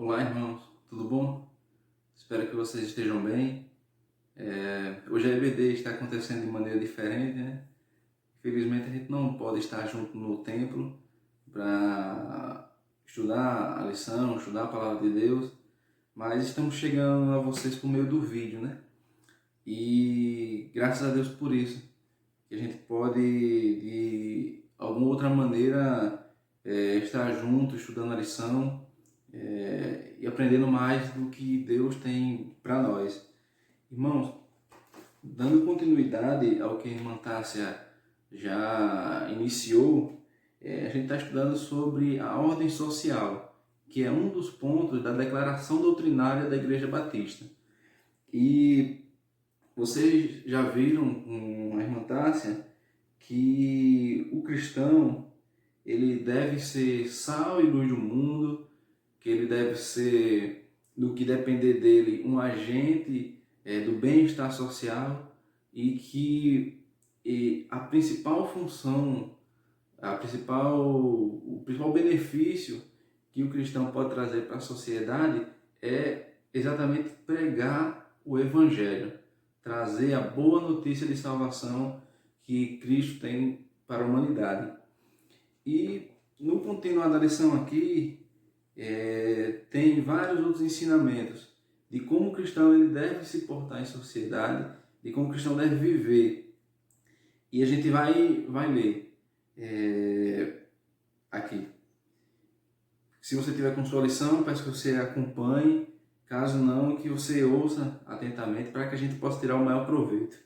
Olá, irmãos, tudo bom? Espero que vocês estejam bem. Hoje a EBD está acontecendo de maneira diferente, né? Infelizmente a gente não pode estar junto no templo para estudar a lição, estudar a palavra de Deus, mas estamos chegando a vocês por meio do vídeo, né? E graças a Deus por isso, que a gente pode de alguma outra maneira estar junto, estudando a lição e aprendendo mais do que Deus tem para nós. Irmãos, dando continuidade ao que a irmã Tássia já iniciou, a gente está estudando sobre a ordem social, que é um dos pontos da declaração doutrinária da Igreja Batista. E vocês já viram com a irmã Tássia que o cristão ele deve ser sal e luz do mundo, que ele deve ser, no que depender dele, um agente do bem-estar social e que a principal função, o principal benefício que o cristão pode trazer para a sociedade é exatamente pregar o Evangelho, trazer a boa notícia de salvação que Cristo tem para a humanidade. E no continuar da lição aqui, tem vários outros ensinamentos de como o cristão ele deve se portar em sociedade, de como o cristão deve viver. E a gente vai ler aqui. Se você tiver com sua lição, peço que você acompanhe. Caso não, que você ouça atentamente para que a gente possa tirar o maior proveito.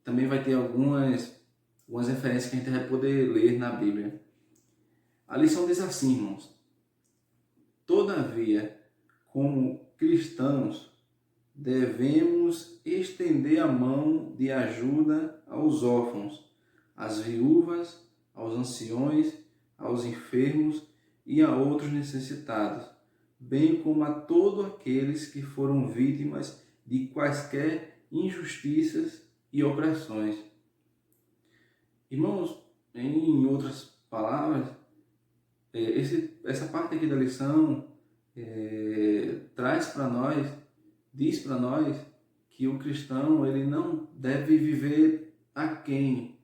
Também vai ter algumas referências que a gente vai poder ler na Bíblia. A lição diz assim, irmãos: todavia, como cristãos, devemos estender a mão de ajuda aos órfãos, às viúvas, aos anciões, aos enfermos e a outros necessitados, bem como a todos aqueles que foram vítimas de quaisquer injustiças e opressões. Irmãos, em outras palavras, essa parte aqui da lição traz para nós, diz para nós que o cristão ele não deve viver aquém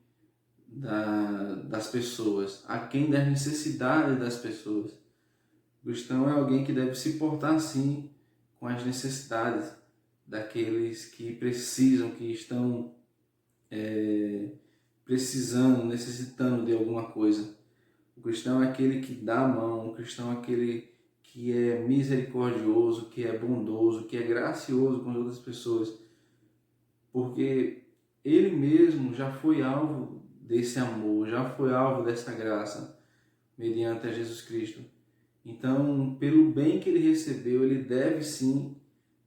das pessoas, aquém das necessidades das pessoas. O cristão é alguém que deve se portar assim com as necessidades daqueles que precisam, que estão precisando, necessitando de alguma coisa. O cristão é aquele que dá a mão, o cristão é aquele que é misericordioso, que é bondoso, que é gracioso com as outras pessoas, porque ele mesmo já foi alvo desse amor, já foi alvo dessa graça, mediante a Jesus Cristo. Então, pelo bem que ele recebeu, ele deve sim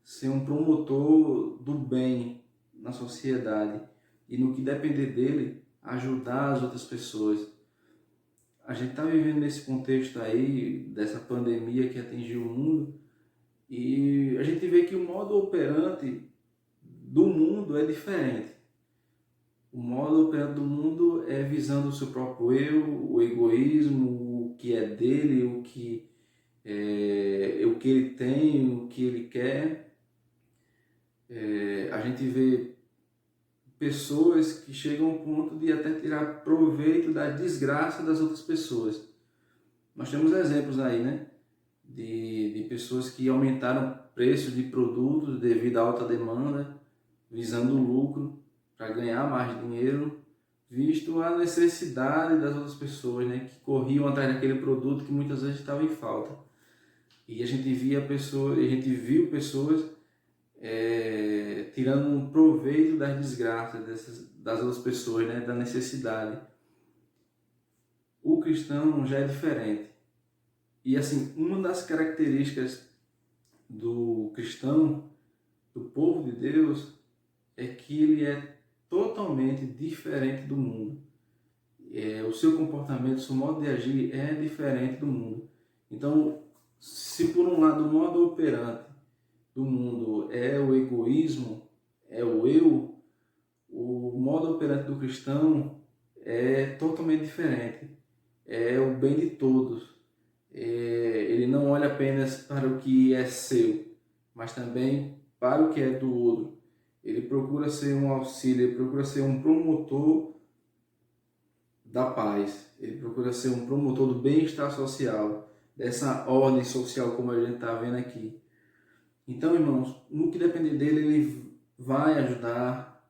ser um promotor do bem na sociedade e, no que depender dele, ajudar as outras pessoas. A gente está vivendo nesse contexto aí, dessa pandemia que atingiu o mundo, e a gente vê que o modo operante do mundo é diferente. O modo operante do mundo é visando o seu próprio eu, o egoísmo, o que é dele, o que ele tem, o que ele quer. A gente vê pessoas que chegam ao ponto de até tirar proveito da desgraça das outras pessoas. Nós temos exemplos aí, né? De pessoas que aumentaram preços de produtos devido à alta demanda, visando o lucro para ganhar mais dinheiro, visto a necessidade das outras pessoas, né? Que corriam atrás daquele produto que muitas vezes estava em falta. E a gente viu pessoas tirando um proveito das desgraças das outras pessoas, né? Da necessidade. O cristão já é diferente. E assim, uma das características do cristão, do povo de Deus, é que ele é totalmente diferente do mundo. O seu comportamento, o seu modo de agir é diferente do mundo. Então, se por um lado o modo operante do mundo é o egoísmo, é o eu, o modo operante do cristão é totalmente diferente. É o bem de todos. Ele não olha apenas para o que é seu, mas também para o que é do outro. Ele procura ser um auxílio, ele procura ser um promotor da paz, ele procura ser um promotor do bem-estar social, dessa ordem social como a gente está vendo aqui. Então, irmãos, no que depender dele, ele vai ajudar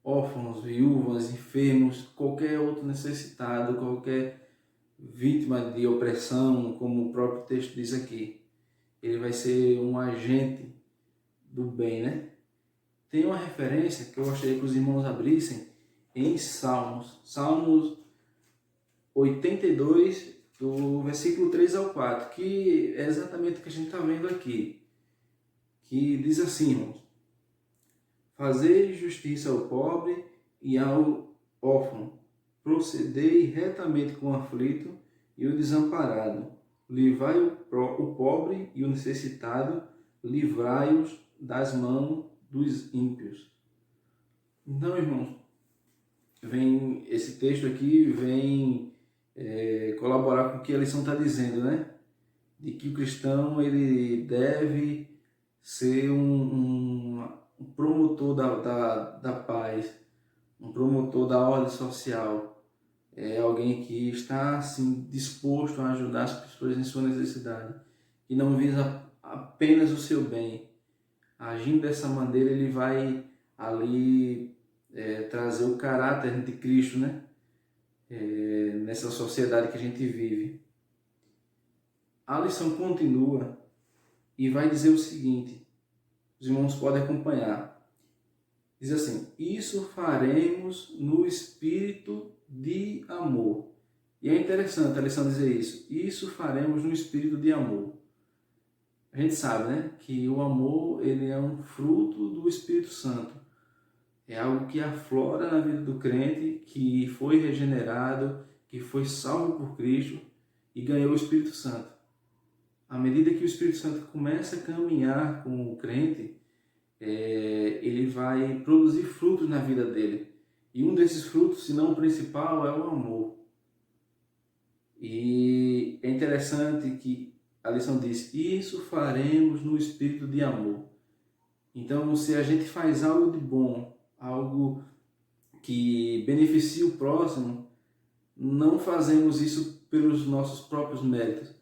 órfãos, viúvas, enfermos, qualquer outro necessitado, qualquer vítima de opressão, como o próprio texto diz aqui. Ele vai ser um agente do bem, né? Tem uma referência que eu gostaria que os irmãos abrissem em Salmos. Salmos 82, do versículo 3 ao 4, que é exatamente o que a gente está vendo aqui. Que diz assim, irmãos: fazei justiça ao pobre e ao órfão, procedei retamente com o aflito e o desamparado, livrai o pobre e o necessitado, livrai-os das mãos dos ímpios. Então, irmãos, esse texto aqui vem colaborar com o que a lição está dizendo, né? De que o cristão ele deve ser um promotor da paz, um promotor da ordem social, alguém que está assim, disposto a ajudar as pessoas em sua necessidade, que não visa apenas o seu bem. Agindo dessa maneira, ele vai ali trazer o caráter de Cristo, né? Nessa sociedade que a gente vive. A lição continua e vai dizer o seguinte, os irmãos podem acompanhar. Diz assim: isso faremos no espírito de amor. E é interessante a lição dizer isso. Isso faremos no espírito de amor. A gente sabe, né, que o amor ele é um fruto do Espírito Santo. É algo que aflora na vida do crente, que foi regenerado, que foi salvo por Cristo e ganhou o Espírito Santo. À medida que o Espírito Santo começa a caminhar com o crente, ele vai produzir frutos na vida dele. E um desses frutos, se não o principal, é o amor. E é interessante que a lição diz: isso faremos no espírito de amor. Então, se a gente faz algo de bom, algo que beneficia o próximo, não fazemos isso pelos nossos próprios méritos.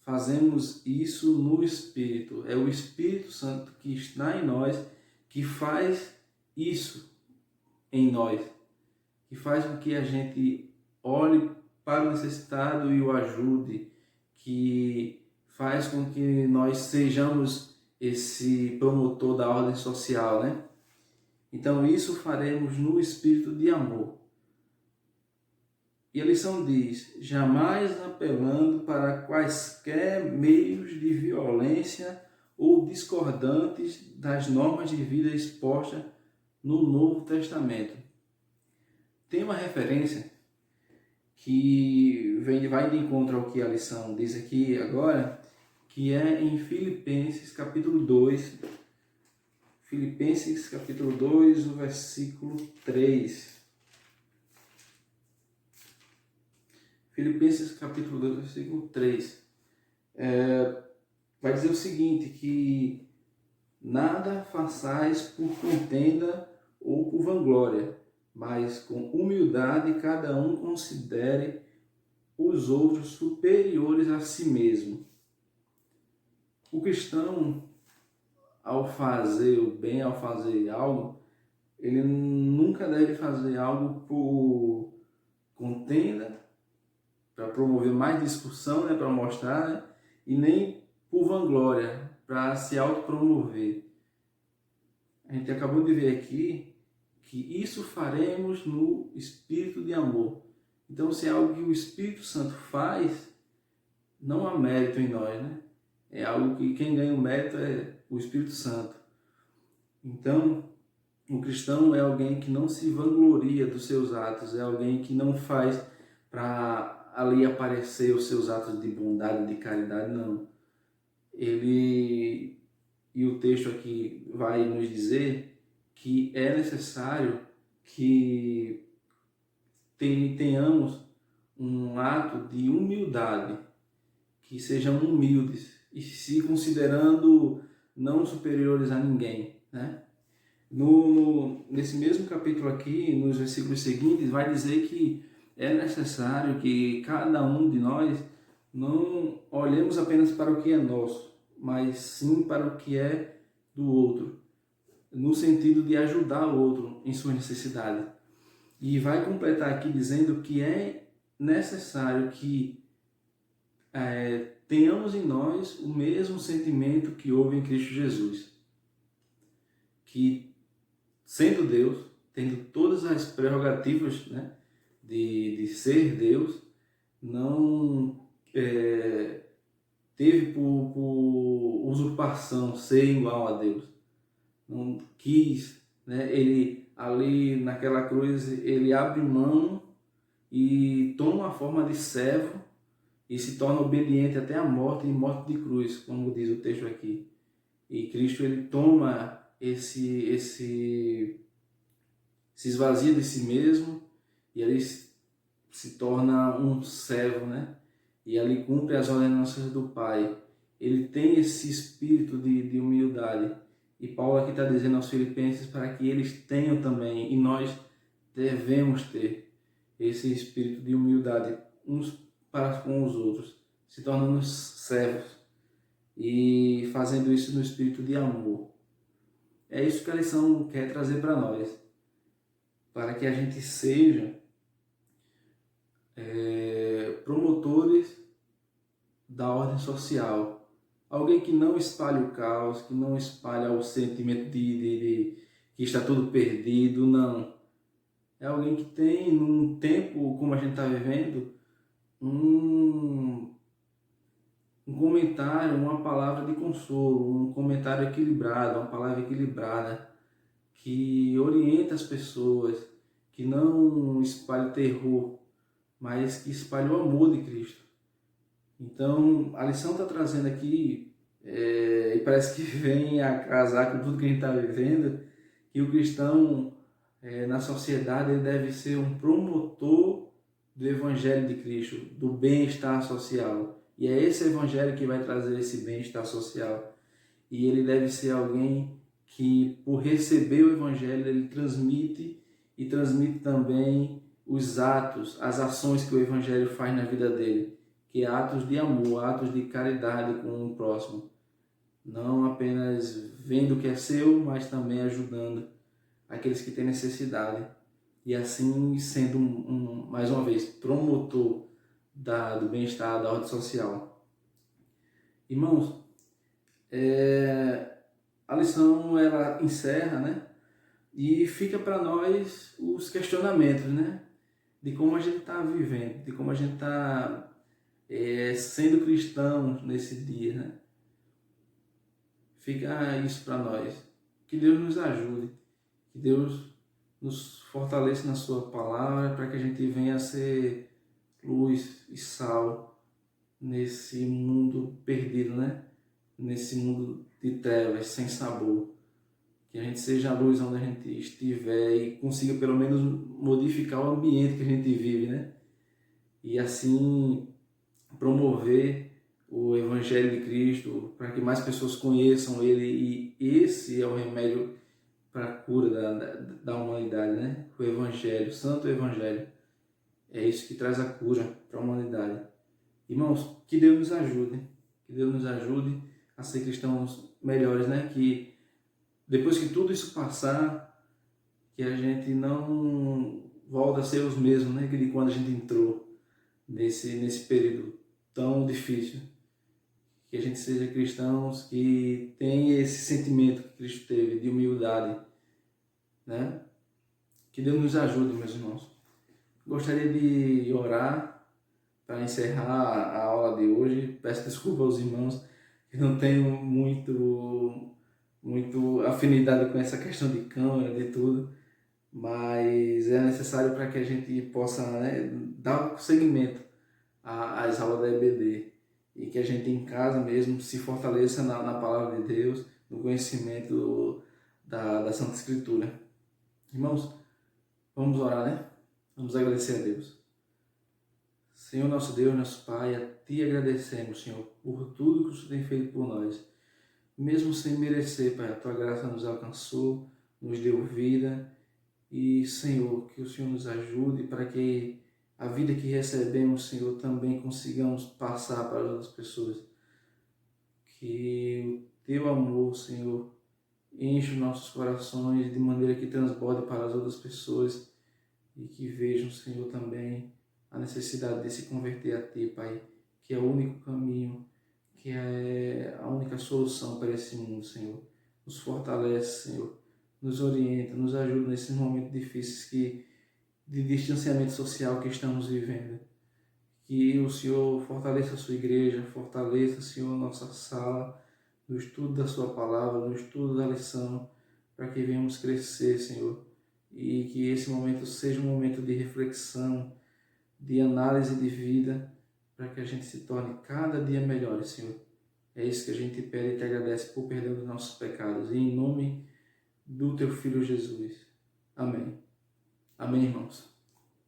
Fazemos isso no Espírito. É o Espírito Santo que está em nós, que faz isso em nós. Que faz com que a gente olhe para o necessitado e o ajude. Que faz com que nós sejamos esse promotor da ordem social, né? Então isso faremos no espírito de amor. E a lição diz: jamais apelando para quaisquer meios de violência ou discordantes das normas de vida expostas no Novo Testamento. Tem uma referência que vai de encontro ao que a lição diz aqui agora, que é em Filipenses capítulo 2. Filipenses capítulo 2, o versículo 3. Filipenses capítulo 2, versículo 3. Vai dizer o seguinte, que nada façais por contenda ou por vanglória, mas com humildade cada um considere os outros superiores a si mesmo. O cristão, ao fazer o bem, ao fazer algo, ele nunca deve fazer algo por contenda, para promover mais discussão, né, para mostrar, né, e nem por vanglória, para se autopromover. A gente acabou de ver aqui que isso faremos no espírito de amor. Então, se é algo que o Espírito Santo faz, não há mérito em nós, né? É algo que quem ganha o mérito é o Espírito Santo. Então, o cristão é alguém que não se vangloria dos seus atos, é alguém que não faz para ali aparecer os seus atos de bondade, de caridade, não. E o texto aqui vai nos dizer que é necessário que tenhamos um ato de humildade, que sejam humildes e se considerando não superiores a ninguém, né? Nesse mesmo capítulo aqui, nos versículos seguintes, vai dizer que é necessário que cada um de nós não olhemos apenas para o que é nosso, mas sim para o que é do outro, no sentido de ajudar o outro em sua necessidade. E vai completar aqui dizendo que é necessário que tenhamos em nós o mesmo sentimento que houve em Cristo Jesus, que, sendo Deus, tendo todas as prerrogativas, né, de ser Deus, não teve por usurpação ser igual a Deus. Não quis, né? Ele ali naquela cruz, ele abre mão e toma a forma de servo e se torna obediente até a morte, e morte de cruz, como diz o texto aqui. E Cristo, ele toma se esvazia de si mesmo e ali se torna um servo, né? E ali cumpre as ordenanças do Pai. Ele tem esse espírito de humildade. E Paulo aqui está dizendo aos Filipenses para que eles tenham também, e nós devemos ter esse espírito de humildade uns para com os outros, se tornando servos e fazendo isso no espírito de amor. É isso que a lição quer trazer para nós, para que a gente seja promotores da ordem social. Alguém que não espalhe o caos, que não espalhe o sentimento de que está tudo perdido, não. É alguém que tem, num tempo como a gente está vivendo, um comentário, uma palavra de consolo, um comentário equilibrado, uma palavra equilibrada, que orienta as pessoas, que não espalhe terror, mas que espalhe o amor de Cristo. Então, a lição está trazendo aqui, e parece que vem a casar com tudo que a gente está vivendo, que o cristão na sociedade ele deve ser um promotor do Evangelho de Cristo, do bem-estar social. E é esse Evangelho que vai trazer esse bem-estar social. E ele deve ser alguém que, por receber o Evangelho, ele transmite e transmite também os atos, as ações que o Evangelho faz na vida dele, que é atos de amor, atos de caridade com o próximo. Não apenas vendo o que é seu, mas também ajudando aqueles que têm necessidade. E assim sendo, mais uma vez, promotor do bem-estar, da ordem social. Irmãos, a lição ela encerra, né? E fica para nós os questionamentos, né? De como a gente está vivendo, de como a gente está sendo cristão nesse dia, né? Fica isso para nós. Que Deus nos ajude, que Deus nos fortaleça na sua palavra para que a gente venha a ser luz e sal nesse mundo perdido, né? Nesse mundo de trevas, sem sabor. Que a gente seja a luz onde a gente estiver e consiga pelo menos modificar o ambiente que a gente vive, né? E assim promover o Evangelho de Cristo para que mais pessoas conheçam Ele, e esse é o remédio para a cura da humanidade, né? O Evangelho, o Santo Evangelho. É isso que traz a cura para a humanidade. Irmãos, que Deus nos ajude. Que Deus nos ajude a ser cristãos melhores, né? Que depois que tudo isso passar, que a gente não volta a ser os mesmos, né? Que de quando a gente entrou nesse período tão difícil. Que a gente seja cristãos que tenha esse sentimento que Cristo teve de humildade, né? Que Deus nos ajude, meus irmãos. Gostaria de orar para encerrar a aula de hoje. Peço desculpa aos irmãos que não tenho muito afinidade com essa questão de câmera, de tudo, mas é necessário para que a gente possa, né, dar seguimento às aulas da EBD e que a gente em casa mesmo se fortaleça na palavra de Deus, no conhecimento da Santa Escritura. Irmãos, vamos orar, né? Vamos agradecer a Deus. Senhor nosso Deus, nosso Pai, a Ti agradecemos, Senhor, por tudo que o Senhor tem feito por nós. Mesmo sem merecer, Pai, a Tua graça nos alcançou, nos deu vida e, Senhor, que o Senhor nos ajude para que a vida que recebemos, Senhor, também consigamos passar para as outras pessoas. Que o Teu amor, Senhor, enche os nossos corações de maneira que transborde para as outras pessoas e que vejam, Senhor, também a necessidade de se converter a Ti, Pai, que é o único caminho, que é a única solução para esse mundo, Senhor. Nos fortalece, Senhor, nos orienta, nos ajuda nesses momentos difíceis de distanciamento social que estamos vivendo. Que o Senhor fortaleça a sua igreja, fortaleça, Senhor, nossa sala, no estudo da sua palavra, no estudo da lição, para que venhamos crescer, Senhor, e que esse momento seja um momento de reflexão, de análise de vida, para que a gente se torne cada dia melhor, Senhor. É isso que a gente pede e te agradece por perdão dos nossos pecados. E em nome do Teu Filho Jesus. Amém. Amém, irmãos.